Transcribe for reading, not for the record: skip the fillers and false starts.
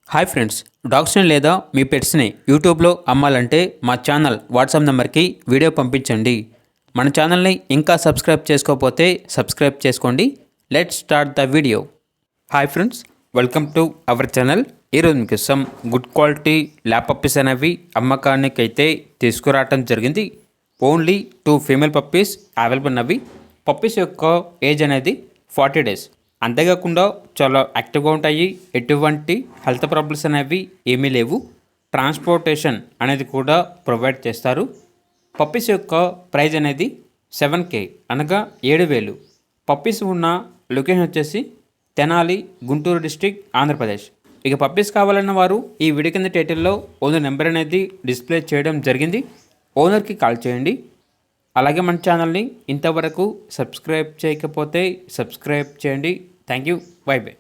Hi friends, డాగ్స్ని లేదా మీ పెట్స్ని యూట్యూబ్లో అమ్మాలంటే మా ఛానల్ వాట్సాప్ నెంబర్కి వీడియో పంపించండి. మన ఛానల్ని ఇంకా సబ్స్క్రైబ్ చేసుకోకపోతే సబ్స్క్రైబ్ చేసుకోండి. Let's start the video. Hi friends, welcome to our channel. ఈరోజు మీకోసం గుడ్ క్వాలిటీ ల్యాబ్ పప్పీస్ అనేవి అమ్మకానికి అయితే తీసుకురావటం జరిగింది. ఓన్లీ 2 ఫీమేల్ పప్పీస్ అవైలబుల్ ఉన్నవి. పప్పీస్ యొక్క ఏజ్ అనేది 40 days. అంతేకాకుండా చాలా యాక్టివ్గా ఉంటాయి. ఎటువంటి హెల్త్ ప్రాబ్లమ్స్ అనేవి ఏమీ లేవు. ట్రాన్స్పోర్టేషన్ అనేది కూడా ప్రొవైడ్ చేస్తారు. పప్పీస్ యొక్క ప్రైజ్ అనేది 7K అనగా 7,000. పప్పీస్ ఉన్న లొకేషన్ వచ్చేసి తెనాలి, గుంటూరు డిస్ట్రిక్ట్, ఆంధ్రప్రదేశ్. ఇక పప్పీస్ కావాలన్న వారు ఈ వీడియో కింద టైటిల్లో ఓనర్ నెంబర్ అనేది డిస్ప్లే చేయడం జరిగింది. ఓనర్కి కాల్ చేయండి. అలాగే మన ఛానల్ని ఇంతవరకు సబ్స్క్రైబ్ చేయకపోతే సబ్స్క్రైబ్ చేయండి. Thank you. By by.